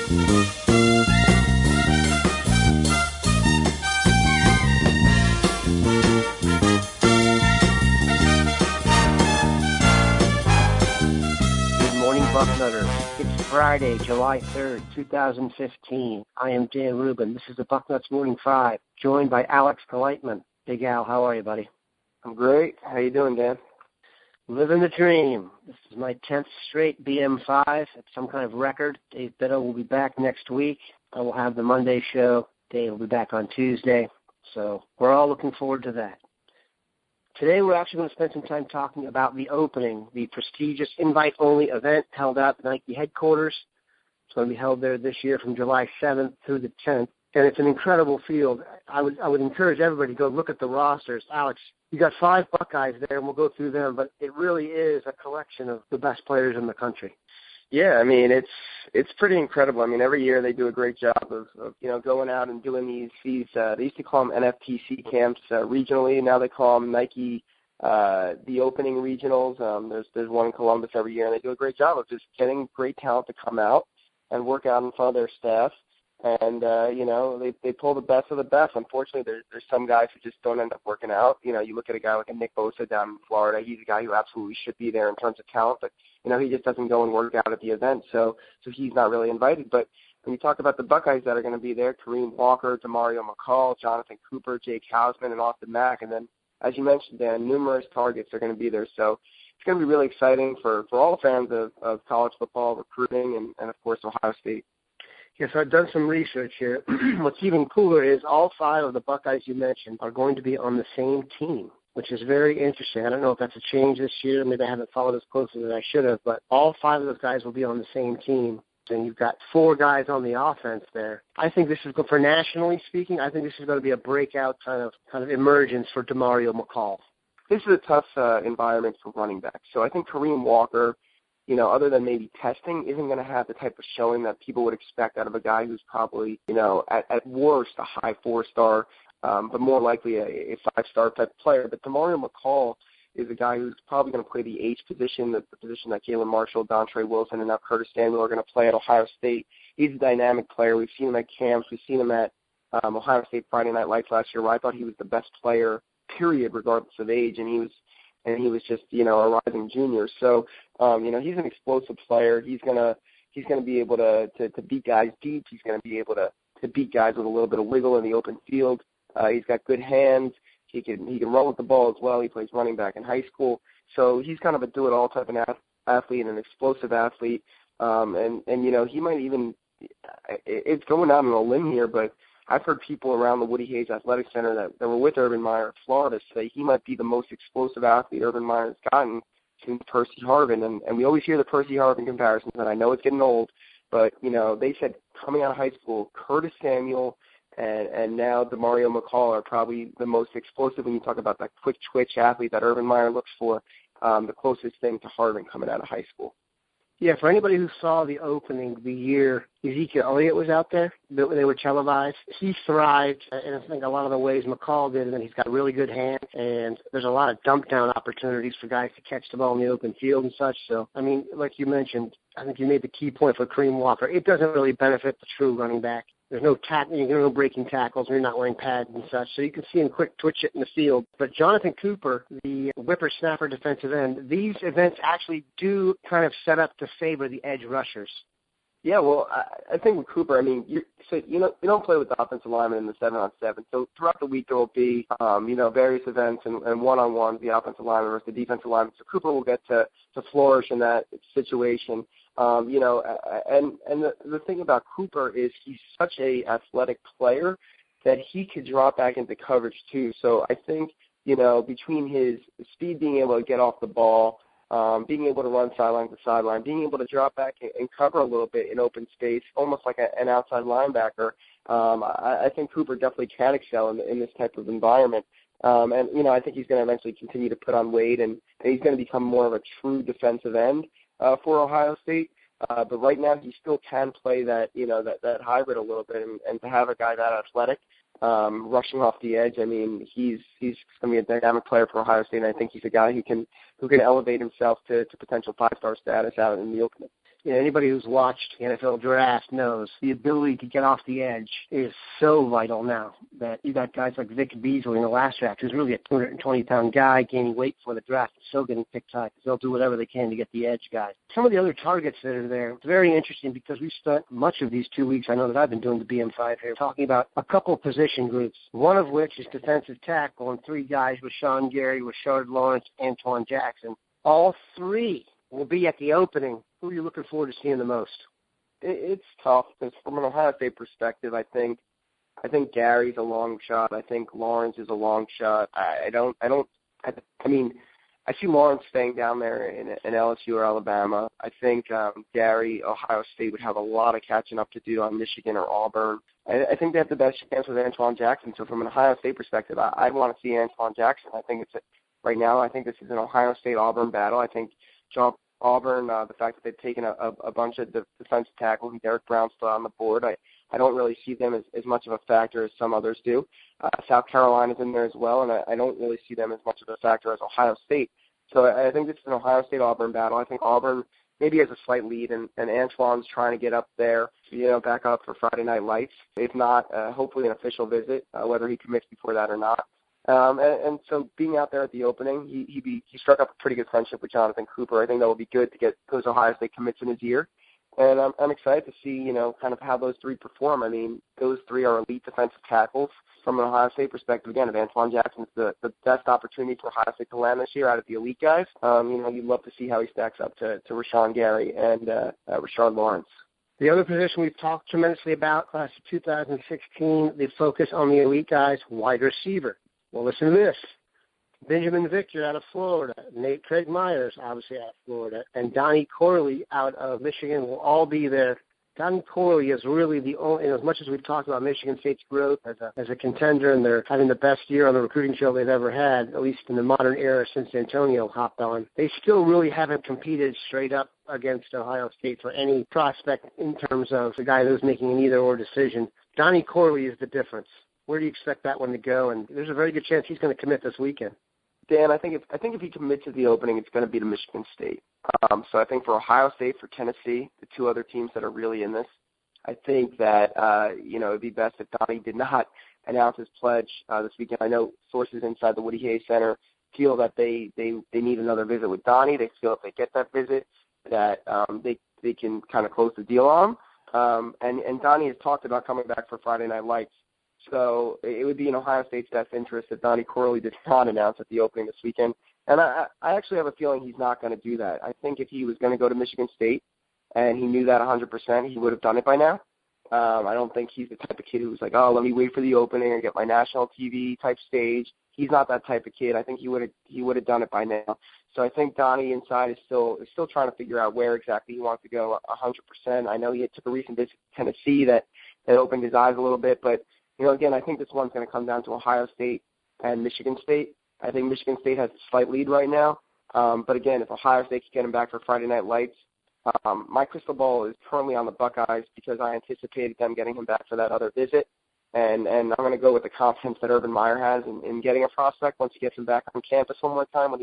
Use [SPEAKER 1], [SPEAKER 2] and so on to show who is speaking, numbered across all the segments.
[SPEAKER 1] Bucknutters. It's Friday, July 3rd, 2015. I am Dan Rubin. This is the Bucknuts Morning 5, joined by Alex Gleitman. Big Al, how are you, buddy?
[SPEAKER 2] I'm great. How you doing, Dan?
[SPEAKER 1] Living the dream. This is my 10th straight BM5. It's some kind of record. Dave Biddle will be back next week. I will have the Monday show. Dave will be back on Tuesday. So we're all looking forward to that. Today we're actually going to spend some time talking about the opening, the prestigious invite-only event held out at Nike headquarters. It's going to be held there this year from July 7th through the 10th, and it's an incredible field. I would encourage everybody to go look at the rosters. Alex, you got 5 Buckeyes there, and we'll go through them, but it really is a collection of the best players in the country.
[SPEAKER 2] Yeah, I mean, it's pretty incredible. I mean, every year they do a great job of going out and doing these they used to call them NFTC camps regionally. Now they call them Nike the opening regionals. There's one in Columbus every year, and they do a great job of just getting great talent to come out and work out in front of their staff. And, they pull the best of the best. Unfortunately, there's some guys who just don't end up working out. You look at a guy like a Nick Bosa down in Florida. He's a guy who absolutely should be there in terms of talent, but, he just doesn't go and work out at the event, so he's not really invited. But when you talk about the Buckeyes that are going to be there, Kareem Walker, Demario McCall, Jonathan Cooper, Jake Hausman, and Austin Mack, and then, as you mentioned, Dan, numerous targets are going to be there. So it's going to be really exciting for all the fans of college football, recruiting, and of course, Ohio State.
[SPEAKER 1] Yes, I've done some research here. What's even cooler is all 5 of the Buckeyes you mentioned are going to be on the same team, which is very interesting. I don't know if that's a change this year. Maybe I haven't followed as closely as I should have, but all 5 of those guys will be on the same team. And you've got 4 guys on the offense there. I think this is, for nationally speaking, I think this is going to be a breakout kind of emergence for Demario McCall.
[SPEAKER 2] This is a tough environment for running backs. So I think Kareem Walker, other than maybe testing, isn't going to have the type of showing that people would expect out of a guy who's probably, at worst a high 4-star, but more likely a 5-star type player. But Demario McCall is a guy who's probably going to play the H position, the position that Jalen Marshall, Dontre Wilson, and now Curtis Samuel are going to play at Ohio State. He's a dynamic player. We've seen him at camps. We've seen him at Ohio State Friday Night Lights last year, where I thought he was the best player, period, regardless of age, and he was just, a rising junior. So, he's an explosive player. He's gonna be able to beat guys deep. He's gonna be able to beat guys with a little bit of wiggle in the open field. He's got good hands. He can run with the ball as well. He plays running back in high school. So he's kind of a do-it-all type of athlete and an explosive athlete. And he might even, it's going out on a limb here, but I've heard people around the Woody Hayes Athletic Center that were with Urban Meyer at Florida say he might be the most explosive athlete Urban Meyer has gotten since Percy Harvin. And we always hear the Percy Harvin comparisons, and I know it's getting old, but, they said coming out of high school, Curtis Samuel and now Demario McCall are probably the most explosive when you talk about that quick twitch athlete that Urban Meyer looks for, the closest thing to Harvin coming out of high school.
[SPEAKER 1] Yeah, for anybody who saw the opening the year Ezekiel Elliott was out there, they were televised. He thrived, and I think a lot of the ways McCall did, and then he's got really good hands, and there's a lot of dump-down opportunities for guys to catch the ball in the open field and such. So, I mean, like you mentioned, I think you made the key point for Kareem Walker. It doesn't really benefit the true running back. There's no no breaking tackles, and you're not wearing pads and such, so you can see him quick twitch it in the field. But Jonathan Cooper, the whippersnapper defensive end, these events actually do kind of set up to favor the edge rushers.
[SPEAKER 2] Yeah, well, I think with Cooper, I mean, you don't play with the offensive lineman in the 7-on-7. So throughout the week there will be, various events and one-on-one, the offensive lineman versus the defensive lineman. So Cooper will get to flourish in that situation. And the thing about Cooper is he's such a athletic player that he could drop back into coverage too. So I think, between his speed, being able to get off the ball, being able to run sideline to sideline, being able to drop back and cover a little bit in open space, almost like an outside linebacker, I think Cooper definitely can excel in this type of environment. I think he's going to eventually continue to put on weight, and he's going to become more of a true defensive end for Ohio State. But right now he still can play that, that hybrid a little bit, and to have a guy that athletic, rushing off the edge, I mean, he's going to be a dynamic player for Ohio State, and I think he's a guy who can elevate himself to potential 5-star status out in the open.
[SPEAKER 1] Anybody who's watched the NFL draft knows the ability to get off the edge is so vital now that you got guys like Vic Beasley in the last draft, who's really a 220-pound guy gaining weight for the draft, and still getting picked high because they'll do whatever they can to get the edge guys. Some of the other targets that are there, it's very interesting because we spent much of these 2 weeks, I know that I've been doing the BM5 here, talking about a couple of position groups, one of which is defensive tackle, and 3 guys, Rashawn Gary, Rashard Lawrence, Antoine Jackson. All 3 will be at the opening. Who are you looking forward to seeing the most?
[SPEAKER 2] It's tough because from an Ohio State perspective, I think Gary's a long shot. I think Lawrence is a long shot. I see Lawrence staying down there in LSU or Alabama. I think Gary, Ohio State, would have a lot of catching up to do on Michigan or Auburn. I think they have the best chance with Antoine Jackson. So from an Ohio State perspective, I'd want to see Antoine Jackson. I think right now, I think this is an Ohio State-Auburn battle. I think Auburn, the fact that they've taken a bunch of defensive tackles and Derek Brown's still on the board, I don't really see them as much of a factor as some others do. South Carolina's in there as well, and I don't really see them as much of a factor as Ohio State. So I think this is an Ohio State-Auburn battle. I think Auburn maybe has a slight lead, and Antoine's trying to get up there, back up for Friday Night Lights. If not, hopefully an official visit, whether he commits before that or not. And so being out there at the opening, he struck up a pretty good friendship with Jonathan Cooper. I think that will be good to get those Ohio State commits in his ear. And I'm excited to see, kind of how those 3 perform. I mean, those 3 are elite defensive tackles. From an Ohio State perspective, again, if Antoine Jackson's the best opportunity for Ohio State to land this year out of the elite guys, you'd love to see how he stacks up to Rashawn Gary and Rashard Lawrence.
[SPEAKER 1] The other position we've talked tremendously about, class of 2016, the focus on the elite guys, wide receiver. Well, listen to this. Benjamin Victor out of Florida, Nate Craig Myers, obviously out of Florida, and Donnie Corley out of Michigan will all be there. Donnie Corley is really the only, as much as we've talked about Michigan State's growth as a contender, and they're having the best year on the recruiting trail they've ever had, at least in the modern era since Antonio hopped on, they still really haven't competed straight up against Ohio State for any prospect in terms of the guy who's making an either-or decision. Donnie Corley is the difference. Where do you expect that one to go? And there's a very good chance he's going to commit this weekend.
[SPEAKER 2] Dan, I think if he commits to the opening, it's going to be to Michigan State. So I think for Ohio State, for Tennessee, the 2 other teams that are really in this, I think that it'd be best if Donnie did not announce his pledge this weekend. I know sources inside the Woody Hayes Center feel that they need another visit with Donnie. They feel if they get that visit that they can kind of close the deal on him. And Donnie has talked about coming back for Friday Night Lights. So it would be in Ohio State's best interest that Donnie Corley did not announce at the opening this weekend. And I actually have a feeling he's not going to do that. I think if he was going to go to Michigan State and he knew that 100%, he would have done it by now. I don't think he's the type of kid who's like, oh, let me wait for the opening and get my national TV type stage. He's not that type of kid. I think he would have done it by now. So I think Donnie inside is still trying to figure out where exactly he wants to go 100%. I know he took a recent visit to Tennessee that opened his eyes a little bit, but again, I think this one's going to come down to Ohio State and Michigan State. I think Michigan State has a slight lead right now. But again, if Ohio State can get him back for Friday Night Lights, my crystal ball is currently on the Buckeyes because I anticipated them getting him back for that other visit. And I'm going to go with the confidence that Urban Meyer has in getting a prospect once he gets him back on campus one more time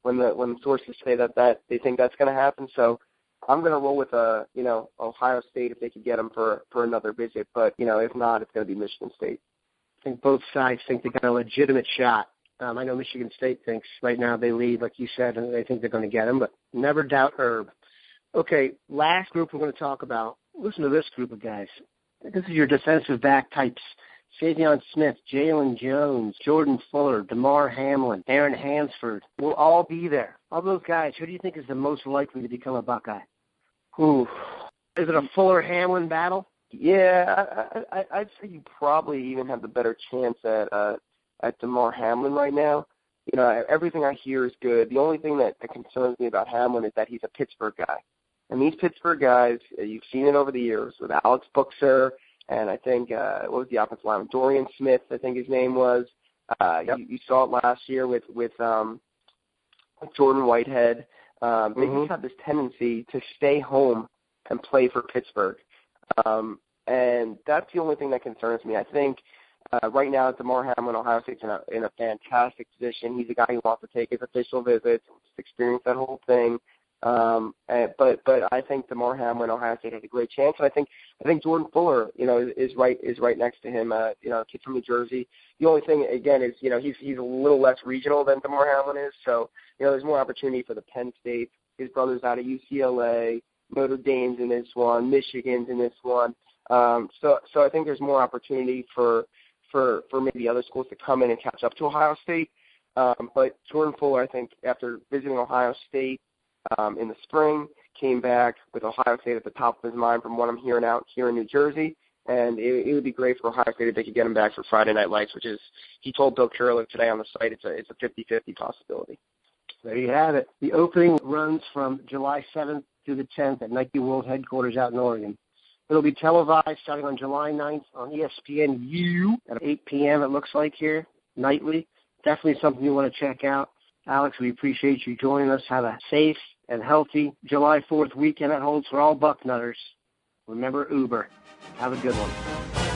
[SPEAKER 2] when the sources say that they think that's going to happen. So I'm going to roll with Ohio State if they could get him for another visit. But, if not, it's going to be Michigan State.
[SPEAKER 1] I think both sides think they got a legitimate shot. I know Michigan State thinks right now they lead, like you said, and they think they're going to get him, but never doubt Herb. Okay, last group we're going to talk about. Listen to this group of guys. This is your defensive back types. Savion Smith, Jalen Jones, Jordan Fuller, DeMar Hamlin, Aaron Hansford will all be there. All those guys, who do you think is the most likely to become a Buckeye? Ooh. Is it a Fuller-Hamlin battle?
[SPEAKER 2] Yeah, I'd say you probably even have the better chance at DeMar Hamlin right now. Everything I hear is good. The only thing that concerns me about Hamlin is that he's a Pittsburgh guy. And these Pittsburgh guys, you've seen it over the years with Alex Buckser, and I think, what was the offensive lineman? Dorian Smith, I think his name was.
[SPEAKER 1] Yep.
[SPEAKER 2] You saw it last year with Jordan Whitehead. They just have this tendency to stay home and play for Pittsburgh. And that's the only thing that concerns me. I think right now, DeMar Hamlin, Ohio State's in a fantastic position. He's a guy who wants to take his official visits, experience that whole thing. But I think DeMar Hamlin, Ohio State has a great chance, and I think Jordan Fuller, is right next to him. A kid from New Jersey. The only thing again is, he's a little less regional than DeMar Hamlin is, so there's more opportunity for the Penn State. His brother's out of UCLA, Notre Dame's in this one, Michigan's in this one. So I think there's more opportunity for maybe other schools to come in and catch up to Ohio State. But Jordan Fuller, I think, after visiting Ohio State in the spring, came back with Ohio State at the top of his mind from what I'm hearing out here in New Jersey. And it would be great for Ohio State if they could get him back for Friday Night Lights, which is, he told Bill Kuryla today on the site, it's a 50-50 possibility.
[SPEAKER 1] There you have it. The opening runs from July 7th through the 10th at Nike World Headquarters out in Oregon. It'll be televised starting on July 9th on ESPNU at 8 p.m., it looks like here, nightly. Definitely something you want to check out. Alex, we appreciate you joining us. Have a safe and healthy July 4th weekend that holds for all Bucknutters. Remember Uber. Have a good one.